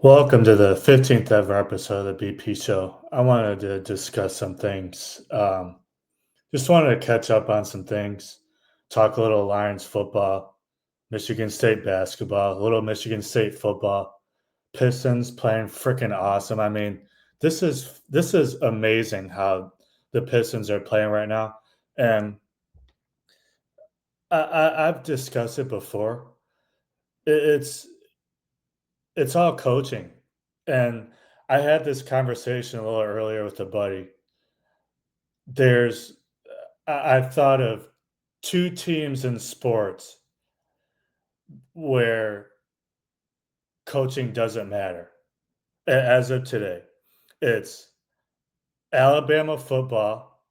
Welcome to the 15th ever episode of the BP Show. I wanted to discuss some things. Just wanted to catch up on some things, talk a little Lions football, Michigan State basketball, a little Michigan State football, Pistons playing freaking awesome. I mean, this is amazing how the Pistons are playing right now, and I've discussed it before. It's It's all coaching, and I had this conversation a little earlier with a buddy. There's I've thought of 2 teams in sports where coaching doesn't matter as of today. It's Alabama football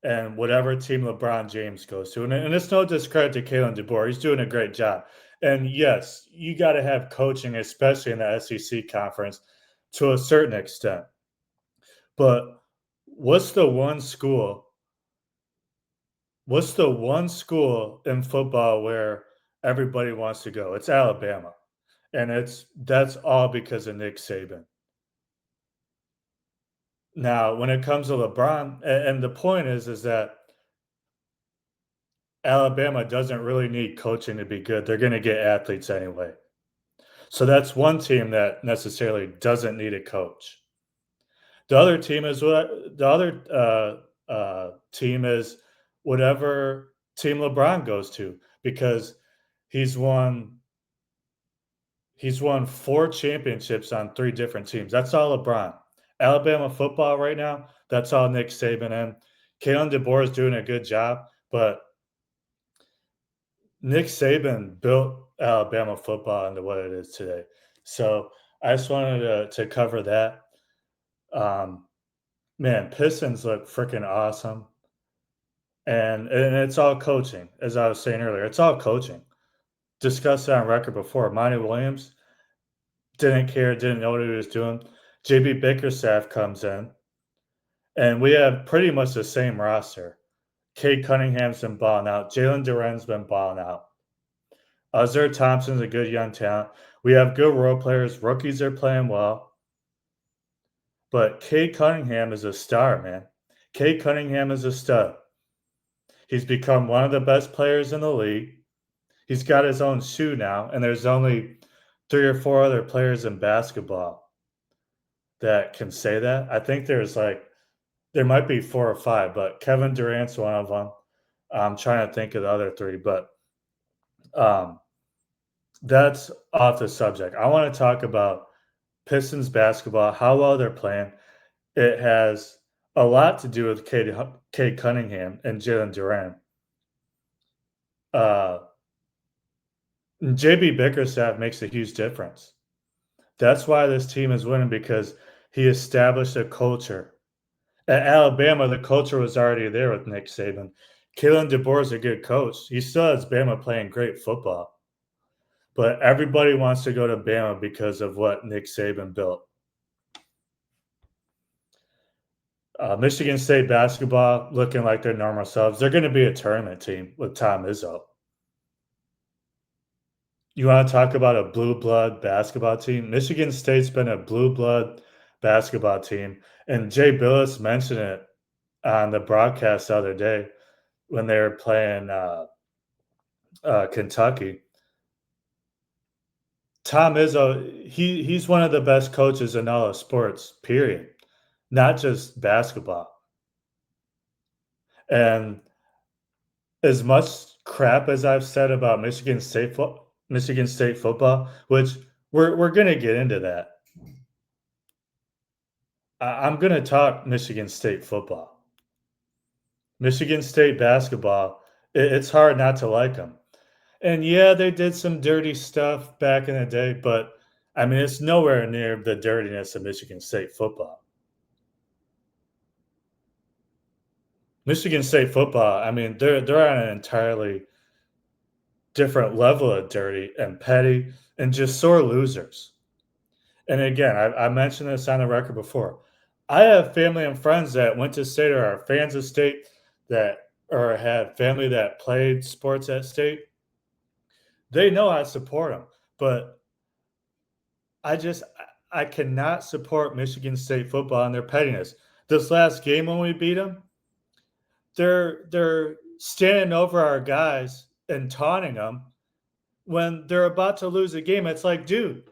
and whatever team LeBron James goes to, and it's no discredit to Kalen DeBoer, he's doing a great job, and yes, you gotta have coaching, especially in the SEC conference, to a certain extent. But what's the one school what's the one school in football where everybody wants to go? It's Alabama, and that's all because of Nick Saban. Now, when it comes to LeBron, and the point is that Alabama doesn't really need coaching to be good. They're gonna get athletes anyway. So that's one team that necessarily doesn't need a coach. The other team is whatever team LeBron goes to because he's won he's won 4 championships on 3 different teams. That's all LeBron. Alabama football right now, that's all Nick Saban and Kalen DeBoer is doing a good job, but Nick Saban built Alabama football into what it is today. So I just wanted to cover that. Um, Man, Pistons look freaking awesome. And it's all coaching, as I was saying earlier. It's all coaching. Discussed it on record before. Monty Williams didn't care, didn't know what he was doing. JB Bickerstaff comes in, and we have pretty much the same roster. Cade Cunningham's been balling out. Jalen Duren's been balling out. Azur Thompson's a good young talent. We have good role players. Rookies are playing well. But Cade Cunningham is a star, man. Cade Cunningham is a stud. He's become one of the best players in the league. He's got his own shoe now, and there's only 3 or 4 other players in basketball that can say that. I think there might be 4 or 5, but Kevin Durant's one of them. I'm trying to think of the other 3, but um, that's off the subject. I want to talk about Pistons basketball, how well they're playing. It has a lot to do with Cade Cunningham and Jalen Duren. Uh, JB Bickerstaff makes a huge difference. That's why this team is winning because he established a culture. At Alabama, the culture was already there with Nick Saban. Kalen DeBoer is a good coach. He still has Bama playing great football. But everybody wants to go to Bama because of what Nick Saban built. Michigan State basketball looking like their normal selves. They're going to be a tournament team with Tom Izzo. You want to talk about a blue blood basketball team? Michigan State's been a blue blood basketball team, and Jay Billis mentioned it on the broadcast the other day when they were playing Kentucky. Tom Izzo, he's one of the best coaches in all of sports, period, not just basketball. And as much crap as I've said about Michigan State football, which we're gonna get into that. I'm gonna talk Michigan State football. Michigan State basketball, it's hard not to like them. And yeah, they did some dirty stuff back in the day, but I mean, it's nowhere near the dirtiness of Michigan State football. Michigan State football, I mean, they're on an entirely different level of dirty and petty and just sore losers. And again, I mentioned this on the record before. I have family and friends that went to state or are fans of state that or have family that played sports at state. They know I support them, but I just I cannot support Michigan State football and their pettiness. This last game when we beat them, they're standing over our guys and taunting them when they're about to lose a game. It's like, dude,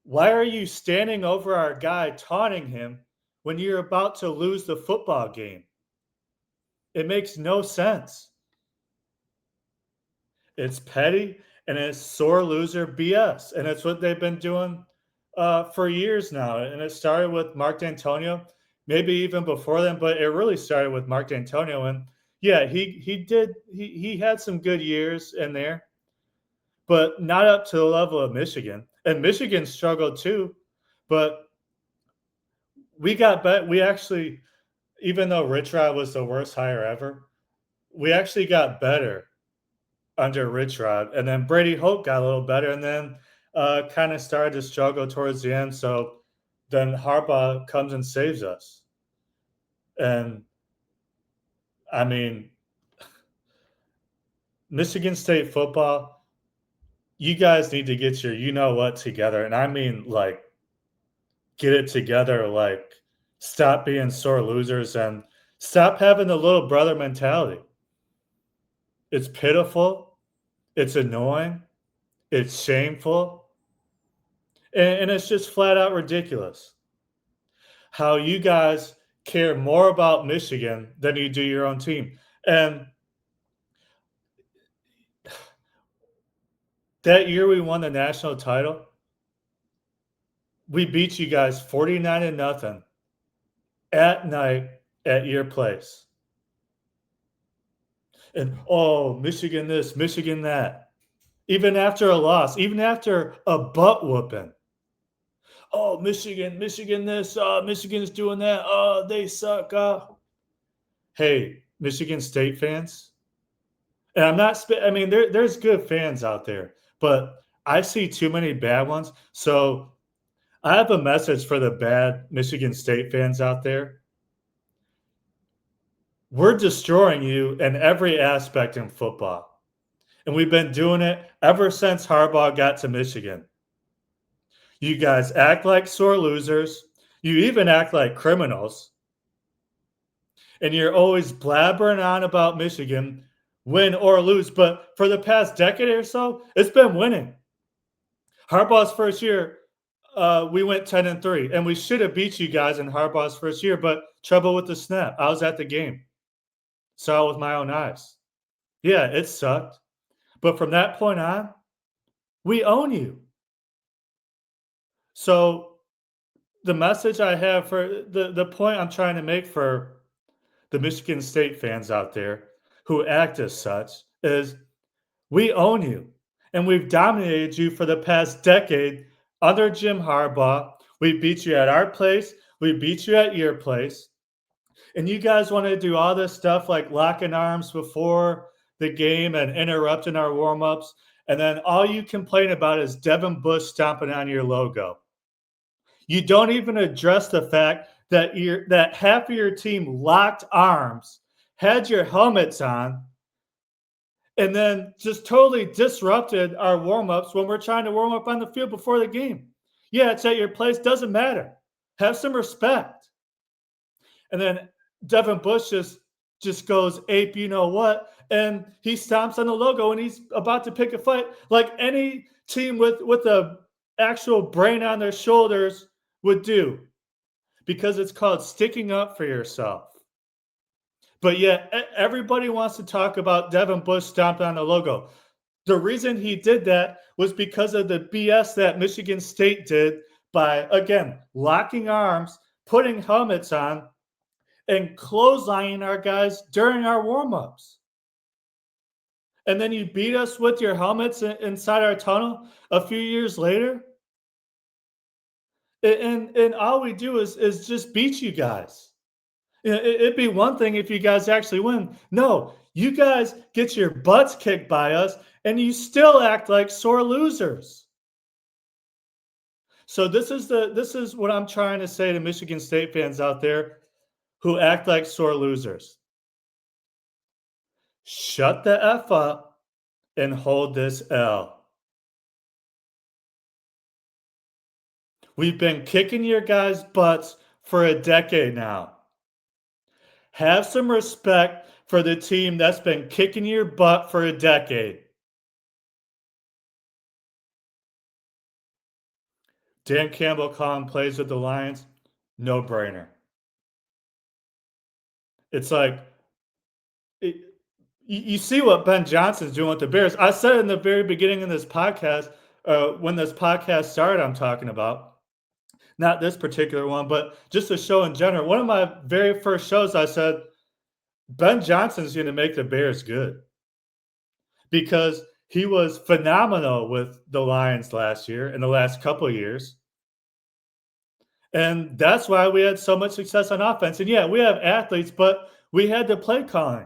why are you standing over our guy taunting him when you're about to lose the football game? It makes no sense. It's petty and it's sore loser BS, and it's what they've been doing for years now. And it started with Mark D'Antonio, maybe even before then, but it really started with Mark D'Antonio. And yeah, he had some good years in there, but not up to the level of Michigan. And Michigan struggled too, but we got bet. We actually, even though Rich Rod was the worst hire ever, we actually got better under Rich Rod, and then Brady Hoke got a little better, and then kind of started to struggle towards the end. So then Harbaugh comes and saves us, and I mean, Michigan State football, you guys need to get your you know what together, and I mean like get it together, like stop being sore losers and stop having the little brother mentality. It's pitiful, it's annoying, it's shameful, and it's just flat out ridiculous how you guys care more about Michigan than you do your own team. And that year we won the national title, we beat you guys 49 to nothing at night at your place. And oh, Michigan this, Michigan that. Even after a loss, even after a butt whooping. Oh, Michigan, Michigan this, Michigan's doing that. Oh, they suck. Hey, Michigan State fans, and I'm not. I mean, there's good fans out there, but I see too many bad ones. So I have a message for the bad Michigan State fans out there. We're destroying you in every aspect in football, and we've been doing it ever since Harbaugh got to Michigan. You guys act like sore losers. You even act like criminals, and you're always blabbering on about Michigan, win or lose. But for the past decade or so, it's been winning. Harbaugh's first year, we went 10-3, and we should have beat you guys in Harbaugh's first year, but trouble with the snap. I was at the game, saw it with my own eyes. Yeah, it sucked. But from that point on, we own you. So the message I have for the point I'm trying to make for the Michigan State fans out there who act as such is we own you. And we've dominated you for the past decade under Jim Harbaugh. We beat you at our place. We beat you at your place. And you guys want to do all this stuff like locking arms before the game and interrupting our warm-ups. And then all you complain about is Devin Bush stomping on your logo. You don't even address the fact that that half of your team locked arms, had your helmets on, and then just totally disrupted our warm-ups when we're trying to warm up on the field before the game. Yeah, it's at your place, doesn't matter. Have some respect. And then Devin Bush just goes ape, you know what, and he stomps on the logo and he's about to pick a fight like any team with a actual brain on their shoulders would do, because it's called sticking up for yourself. But yet, everybody wants to talk about Devin Bush stomping on the logo. The reason he did that was because of the BS that Michigan State did by, again, locking arms, putting helmets on, and clotheslining our guys during our warm-ups. And then you beat us with your helmets inside our tunnel a few years later. And all we do is just beat you guys. It'd be one thing if you guys actually win. No, you guys get your butts kicked by us, and you still act like sore losers. So this is what I'm trying to say to Michigan State fans out there who act like sore losers. Shut the F up and hold this L. We've been kicking your guys' butts for a decade now. Have some respect for the team that's been kicking your butt for a decade. Dan Campbell calling plays with the Lions, no brainer. It's like it, you see what Ben Johnson's doing with the Bears. I said in the very beginning of this podcast, when this podcast started, I'm talking about not this particular one, but just a show in general. One of my very first shows, I said Ben Johnson's going to make the Bears good because he was phenomenal with the Lions last year and the last couple of years. And that's why we had so much success on offense. And yeah, we have athletes, but we had the play calling.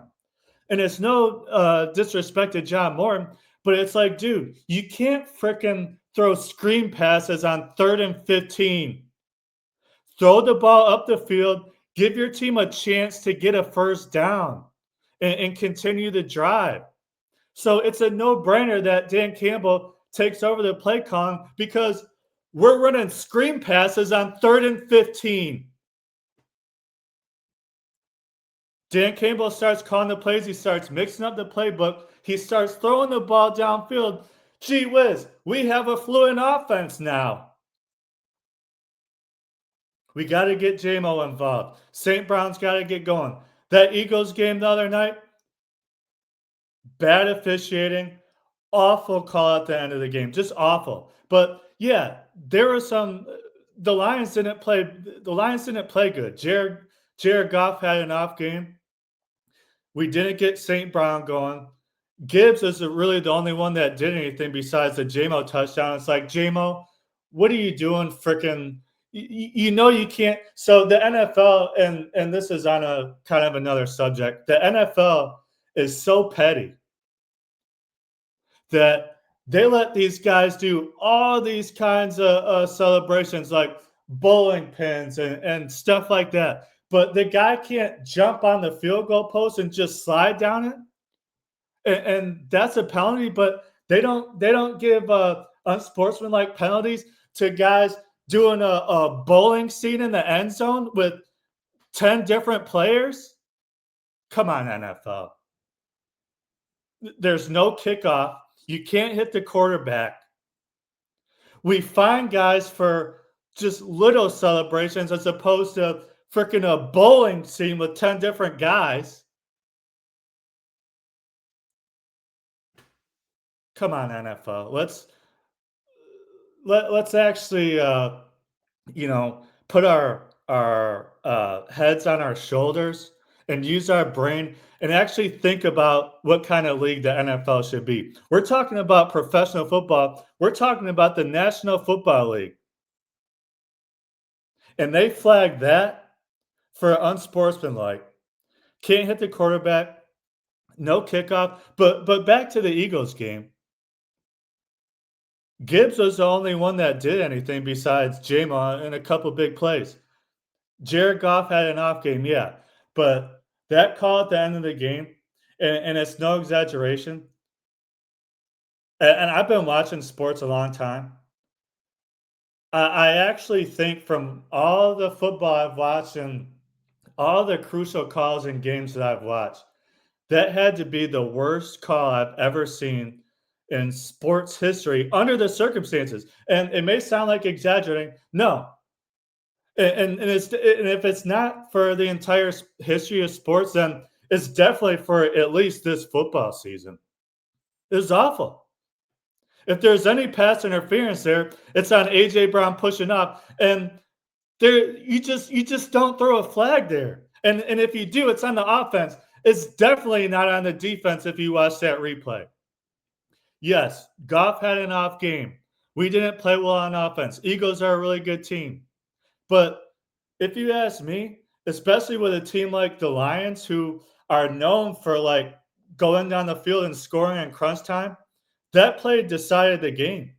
And it's no disrespect to John Morton, but it's like, dude, you can't fricking throw screen passes on 3rd and 15. Throw the ball up the field, give your team a chance to get a first down and continue the drive. So it's a no-brainer that Dan Campbell takes over the play calling because we're running screen passes on 3rd and 15. Dan Campbell starts calling the plays. He starts mixing up the playbook. He starts throwing the ball downfield. Gee whiz, we have a fluent offense now. We got to get JMO involved. St. Brown's got to get going. That Eagles game the other night, bad officiating, awful call at the end of the game, just awful. But yeah, there were some. The Lions didn't play. The Lions didn't play good. Jared Goff had an off game. We didn't get St. Brown going. Gibbs is really the only one that did anything besides the JMO touchdown. It's like, JMO, what are you doing? Freaking, you know you can't. So the NFL, and this is on a kind of another subject. The NFL is so petty that they let these guys do all these kinds of celebrations like bowling pins and stuff like that. But the guy can't jump on the field goal post and just slide down it. And that's a penalty, but they don't give unsportsmanlike penalties to guys doing a bowling scene in the end zone with 10 different players. Come on, NFL. There's no kickoff. You can't hit the quarterback. We find guys for just little celebrations as opposed to freaking a bowling scene with 10 different guys. Come on, NFL. Let's actually put our heads on our shoulders and use our brain and actually think about what kind of league the NFL should be. We're talking about professional football. We're talking about the National Football League. And they flagged that for unsportsmanlike. Can't hit the quarterback, no kickoff. But back to the Eagles game. Gibbs was the only one that did anything besides Jamon and a couple big plays. Jared Goff had an off game, yeah. But that call at the end of the game, and it's no exaggeration. And I've been watching sports a long time. I actually think from all the football I've watched and all the crucial calls and games that I've watched, that had to be the worst call I've ever seen in sports history under the circumstances. And it may sound like exaggerating. No. And if it's not for the entire history of sports, then it's definitely for at least this football season. It was awful. If there's any pass interference there, it's on AJ Brown pushing up, and there you just don't throw a flag there. And if you do, it's on the offense. It's definitely not on the defense if you watch that replay. Yes, Goff had an off game. We didn't play well on offense. Eagles are a really good team. But if you ask me, especially with a team like the Lions, who are known for like going down the field and scoring in crunch time, that play decided the game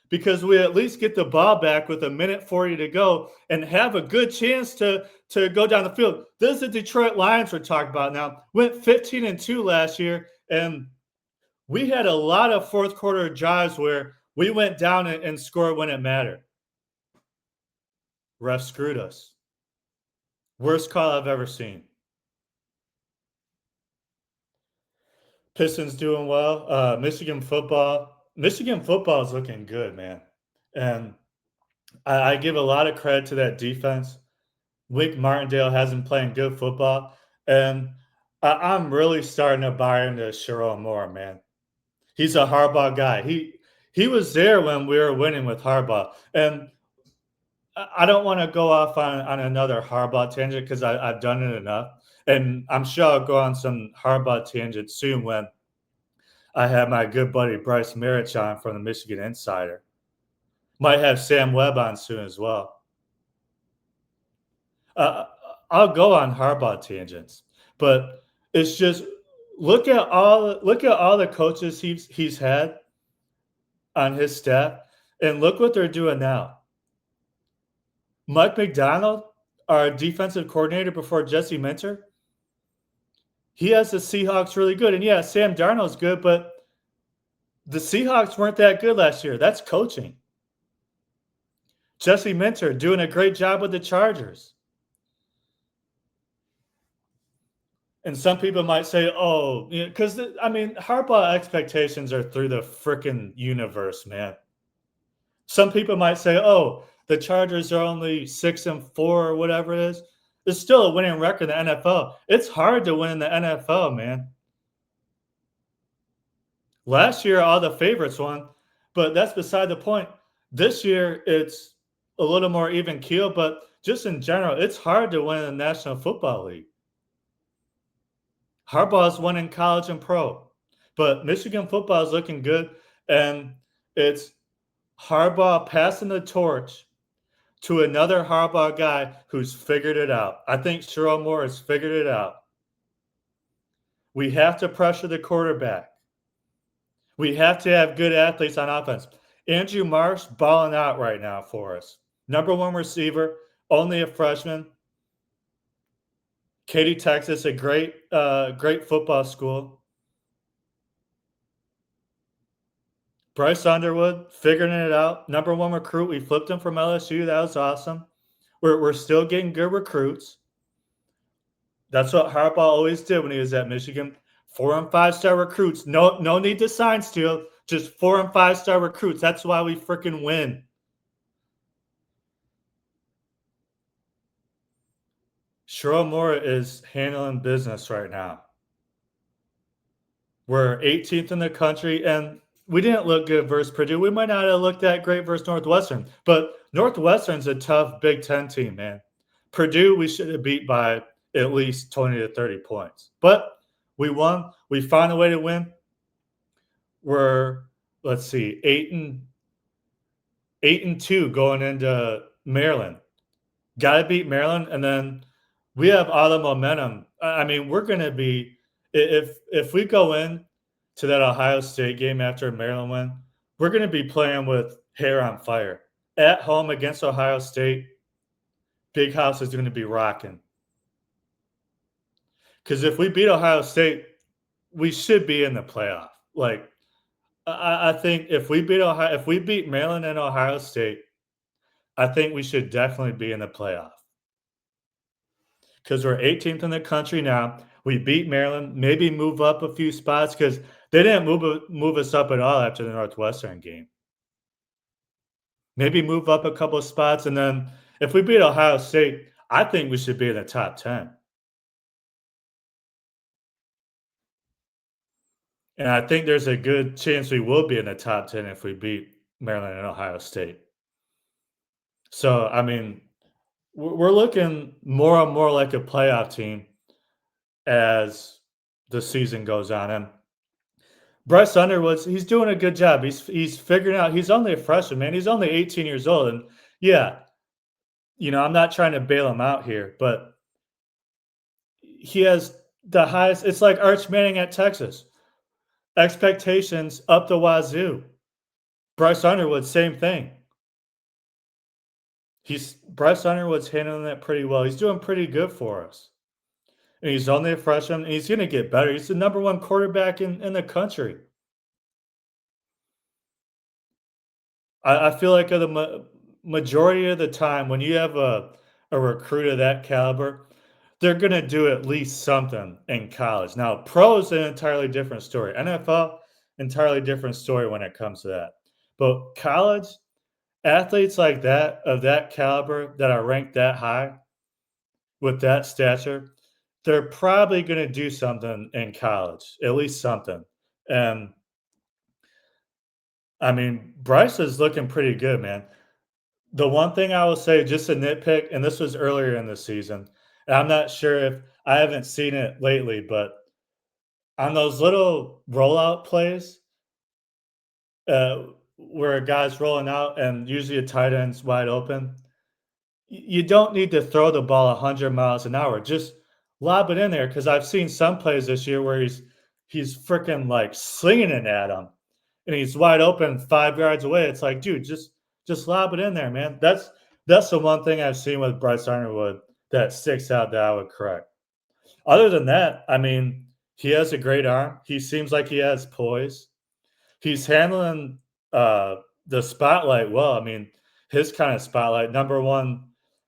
because we at least get the ball back with a minute 40 to go and have a good chance to go down the field. This is the Detroit Lions we're talking about now. Went 15-2 last year, and we had a lot of fourth quarter drives where we went down and scored when it mattered. Ref screwed us. Worst call I've ever seen. Pistons doing well. Michigan football. Michigan football is looking good, man. And I give a lot of credit to that defense. Wink Martindale has been playing good football, and I'm really starting to buy into Sharon Moore, man. He's a Harbaugh guy. He was there when we were winning with Harbaugh, and I don't want to go off on another Harbaugh tangent because I've done it enough, and I'm sure I'll go on some Harbaugh tangent soon when I have my good buddy Bryce Merritt on from the Michigan Insider. Might have Sam Webb on soon as well. Uh, I'll go on Harbaugh tangents, but it's just look at all the coaches he's had on his staff, and look what they're doing now. Mike McDonald, our defensive coordinator before Jesse Minter, he has the Seahawks really good, and yeah, Sam Darnold's good, but the Seahawks weren't that good last year. That's coaching. Jesse Minter doing a great job with the Chargers. And some people might say, "Oh, because I mean, Harbaugh expectations are through the freaking universe, man." Some people might say, "Oh, the Chargers are only 6-4 or whatever it is." It's still a winning record in the NFL. It's hard to win in the NFL, man. Last year, all the favorites won, but that's beside the point. This year, it's a little more even keel, but just in general, it's hard to win in the National Football League. Harbaugh's won in college and pro, but Michigan football is looking good, and it's Harbaugh passing the torch to another Harbaugh guy who's figured it out. I think Sherrod Moore has figured it out. We have to pressure the quarterback. We have to have good athletes on offense. Andrew Marsh balling out right now for us. Number one receiver, only a freshman. Katy, Texas, a great football school. Bryce Underwood figuring it out. Number one recruit. We flipped him from LSU. That was awesome. We're still getting good recruits. That's what Harbaugh always did when he was at Michigan. 4 and 5-star recruits. No need to sign steal. Just 4 and 5-star recruits. That's why we freaking win. Sherrod Moore is handling business right now. We're 18th in the country, and we didn't look good versus Purdue. We might not have looked that great versus Northwestern, but Northwestern's a tough Big Ten team, man. Purdue, we should have beat by at least 20 to 30 points. But we won. We found a way to win. We're, let's see, 8-2 going into Maryland. Got to beat Maryland, and then we have all the momentum. I mean, we're going to be if we go in to that Ohio State game after Maryland win, we're going to be playing with hair on fire. At home against Ohio State, Big House is going to be rocking. Because if we beat Ohio State, we should be in the playoff. Like, I think if we beat Maryland and Ohio State, I think we should definitely be in the playoff. Because we're 18th in the country now. We beat Maryland, maybe move up a few spots because they didn't move us up at all after the Northwestern game. Maybe move up a couple of spots, and then if we beat Ohio State, I think we should be in the top 10. And I think there's a good chance we will be in the top 10 if we beat Maryland and Ohio State. So, I mean, we're looking more and more like a playoff team as the season goes on. And Bryce Underwood, he's doing a good job. He's figuring out. He's only a freshman, man. He's only 18 years old, and yeah, I'm not trying to bail him out here, but he has the highest. It's like Arch Manning at Texas. Expectations up the wazoo. Bryce Underwood, same thing. Bryce Underwood's handling that pretty well. He's doing pretty good for us. And he's only a freshman, and he's going to get better. He's the number one quarterback in the country. I feel like of the majority of the time when you have a recruit of that caliber, they're gonna do at least something in college. Now, pro is an entirely different story. NFL, entirely different story when it comes to that. But college, athletes like that, of that caliber, that are ranked that high with that stature, they're probably gonna do something in college, at least something. And I mean, Bryce is looking pretty good, man. The one thing I will say, just a nitpick, and this was earlier in the season, and I'm not sure if I haven't seen it lately, but on those little rollout plays, uh, where a guy's rolling out and usually a tight end's wide open, you don't need to throw the ball 100 miles an hour. Just lob it in there because I've seen some plays this year where he's freaking like slinging it at him, and he's wide open 5 yards away. It's like, dude, just lob it in there, man. That's the one thing I've seen with Bryce Underwood that sticks out that I would correct. Other than that, I mean, he has a great arm. He seems like he has poise. He's handling uh, the spotlight well. I mean, his kind of spotlight, number one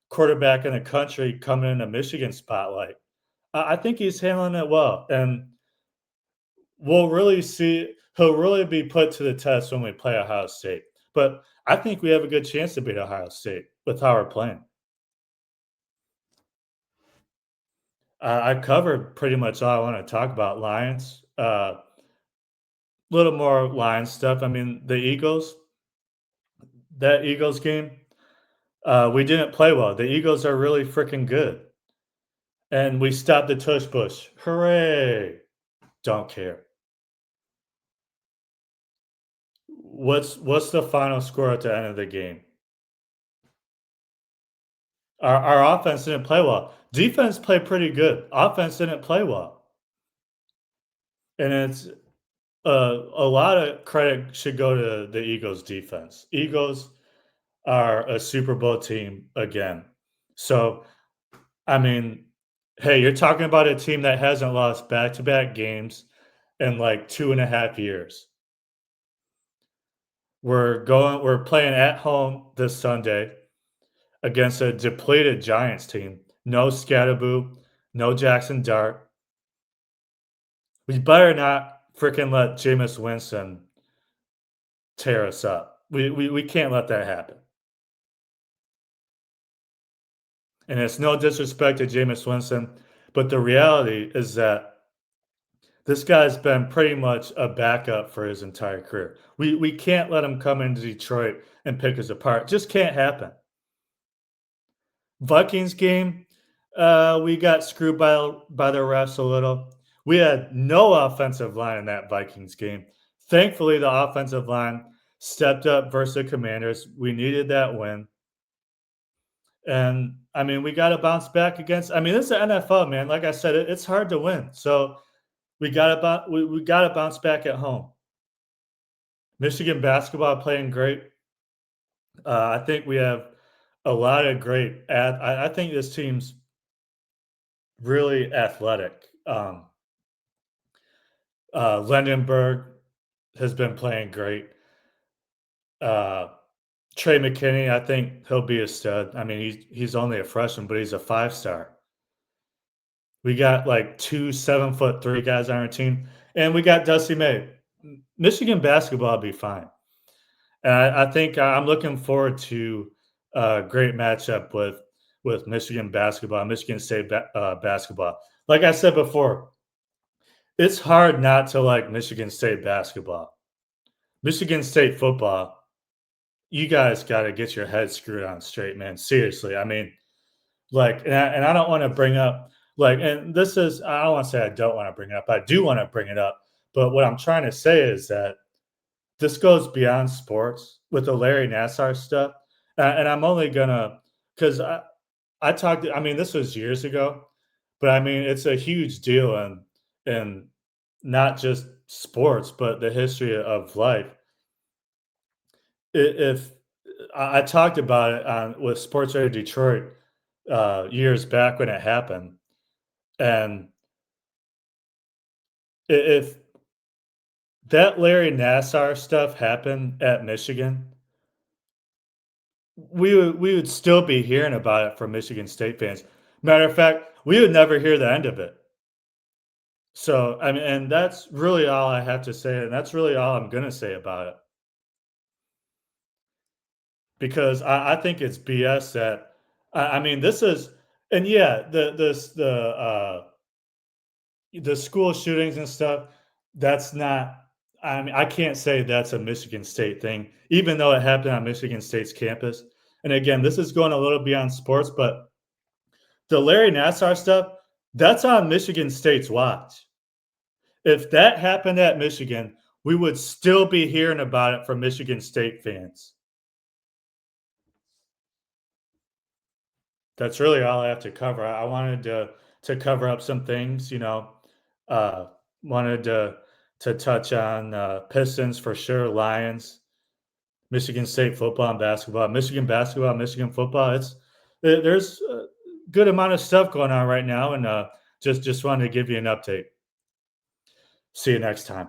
quarterback in the country coming in a Michigan spotlight. I think he's handling it well, and we'll really see. He'll really be put to the test when we play Ohio State. But I think we have a good chance to beat Ohio State with how we're playing. I covered pretty much all I want to talk about. Lions, little more Lions stuff. I mean, the Eagles, that Eagles game, we didn't play well. The Eagles are really freaking good, and we stopped the tush push. Hooray! Don't care. What's the final score at the end of the game? Our offense didn't play well. Defense played pretty good. Offense didn't play well, and it's a lot of credit should go to the Eagles defense. Eagles are a Super Bowl team again. So, I mean, hey, you're talking about a team that hasn't lost back-to-back games in like 2.5 years. We're playing at home this Sunday against a depleted Giants team. No Scatterboo, no Jackson Dart. We better not freaking let Jameis Winston tear us up. We can't let that happen. And it's no disrespect to Jameis Winston, but the reality is that this guy's been pretty much a backup for his entire career. We can't let him come into Detroit and pick us apart. Just can't happen. Vikings game, we got screwed by the refs a little. We had no offensive line in that Vikings game. Thankfully, the offensive line stepped up versus the Commanders. We needed that win. And I mean, we got to bounce back against. I mean, this is the NFL, man. Like I said, it's hard to win. So we got to bounce back at home. Michigan basketball playing great. I think we have a lot of great. I think this team's really athletic. Lendenberg has been playing great. Uh, Trey McKinney, I think he'll be a stud. I mean, he's only a freshman, but he's a 5 star. We got like 2 7'3" guys on our team, and we got Dusty May. Michigan basketball will be fine. And I think I'm looking forward to a great matchup with Michigan basketball, Michigan State basketball. Like I said before, it's hard not to like Michigan State basketball. Michigan State football, you guys got to get your head screwed on straight, man. Seriously. I mean, like, and I don't want to bring up, like, and this is, I don't want to say I don't want to bring it up. I do want to bring it up. But what I'm trying to say is that this goes beyond sports with the Larry Nassar stuff. And I'm only gonna, because I talked, I mean, this was years ago, but I mean, it's a huge deal in not just sports, but the history of life. If I talked about it on with Sports Radio Detroit years back when it happened, and if that Larry Nassar stuff happened at Michigan, we would still be hearing about it from Michigan State fans. Matter of fact, we would never hear the end of it. So, I mean, and that's really all I have to say, and that's really all I'm gonna say about it because I think it's BS that I mean, this is and yeah, the school shootings and stuff, that's not I mean, I can't say that's a Michigan State thing, even though it happened on Michigan State's campus. And again, this is going a little beyond sports, but the Larry Nassar stuff, that's on Michigan State's watch. If that happened at Michigan, we would still be hearing about it from Michigan State fans. That's really all I have to cover. I wanted to cover up some things, uh, wanted to touch on Pistons for sure, Lions, Michigan State football and basketball, Michigan football. There's a good amount of stuff going on right now, and just wanted to give you an update. See you next time.